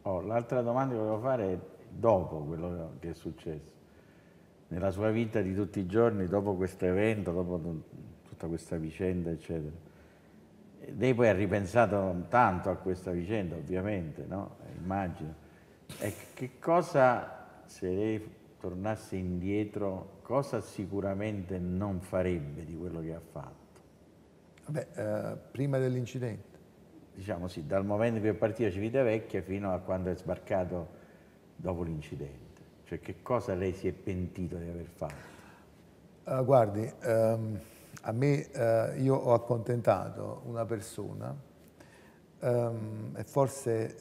Oh, l'altra domanda che volevo fare è dopo quello che è successo, nella sua vita di tutti i giorni, dopo questo evento, dopo tutta questa vicenda, eccetera. E lei poi ha ripensato tanto a questa vicenda, ovviamente, no? Immagino. E che cosa, se lei tornasse indietro, cosa sicuramente non farebbe di quello che ha fatto? Vabbè, prima dell'incidente. Diciamo sì, dal momento in cui è partito a Civitavecchia fino a quando è sbarcato dopo l'incidente. Cioè che cosa lei si è pentito di aver fatto? Guardi, a me, io ho accontentato una persona e forse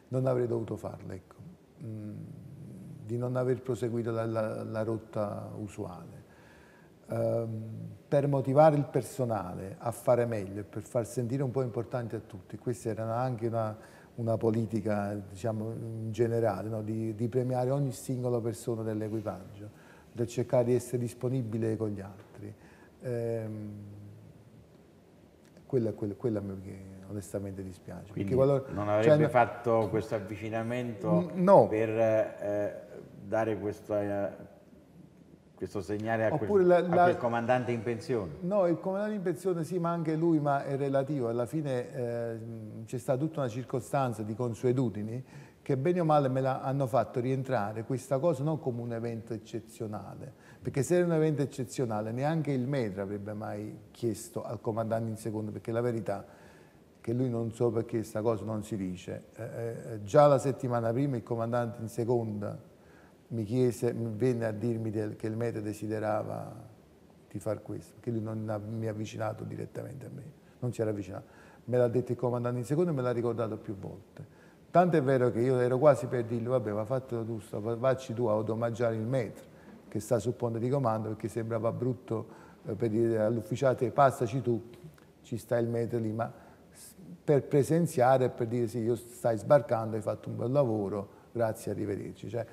non avrei dovuto farlo, ecco. Di non aver proseguito la rotta usuale. Per motivare il personale a fare meglio e per far sentire un po' importanti a tutti, questa era anche una politica, diciamo, in generale, no? Di premiare ogni singola persona dell'equipaggio, di cercare di essere disponibile con gli altri. Quella a me che onestamente dispiace. Perché Quindi qualora, non cioè, avrebbe fatto questo avvicinamento no, per dare questo segnale oppure a quel comandante in pensione? no, il comandante in pensione sì, ma anche lui, ma è relativo. Alla fine c'è stata tutta una circostanza di consuetudini che bene o male me hanno fatto rientrare questa cosa non come un evento eccezionale, perché se era un evento eccezionale neanche il METRE avrebbe mai chiesto al comandante in seconda, perché la verità è che lui non so perché questa cosa non si dice. Già la settimana prima il comandante in seconda mi venne a dirmi che il METRE desiderava di far questo, perché lui non mi ha avvicinato direttamente a me, non si era avvicinato. Me l'ha detto il comandante in seconda e me l'ha ricordato più volte. Tanto è vero che io ero quasi per dirgli, vabbè, ma fatelo tu, vacci tu ad omaggiare il METRE che sta sul ponte di comando, perché sembrava brutto per dire all'ufficiale passaci tu, ci sta il METRE lì, ma per presenziare e per dire sì, io stai sbarcando, hai fatto un bel lavoro, grazie, arrivederci. Cioè,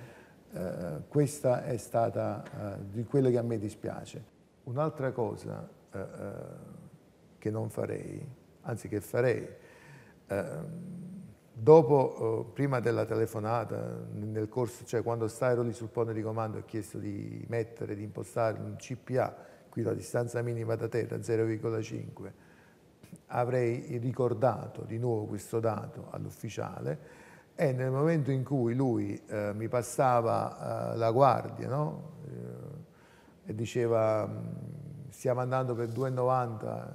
questa è stata di quello che a me dispiace. Un'altra cosa che non farei, anzi che farei, dopo, prima della telefonata, nel corso, cioè quando ero lì sul ponte di comando, ho chiesto di mettere, di impostare un CPA, qui la distanza minima da terra 0,5, avrei ricordato di nuovo questo dato all'ufficiale e nel momento in cui lui mi passava la guardia, no? E diceva stiamo andando per 2,90,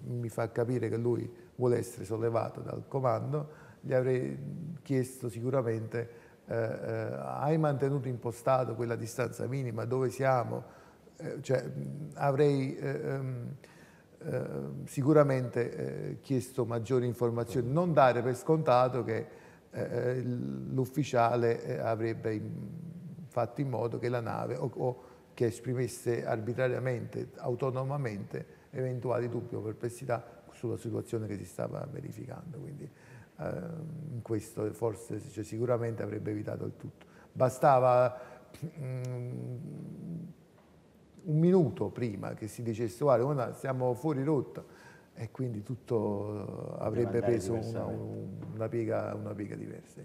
mi fa capire che lui vuole essere sollevato dal comando, gli avrei chiesto sicuramente hai mantenuto impostato quella distanza minima, dove siamo? Cioè, avrei sicuramente chiesto maggiori informazioni, non dare per scontato che l'ufficiale avrebbe fatto in modo che la nave o che esprimesse arbitrariamente, autonomamente, eventuali dubbi o perplessità sulla situazione che si stava verificando. Quindi in questo forse cioè, sicuramente avrebbe evitato il tutto. Bastava un minuto prima che si dicesse guarda, siamo fuori rotta e quindi tutto avrebbe preso una piega diversa.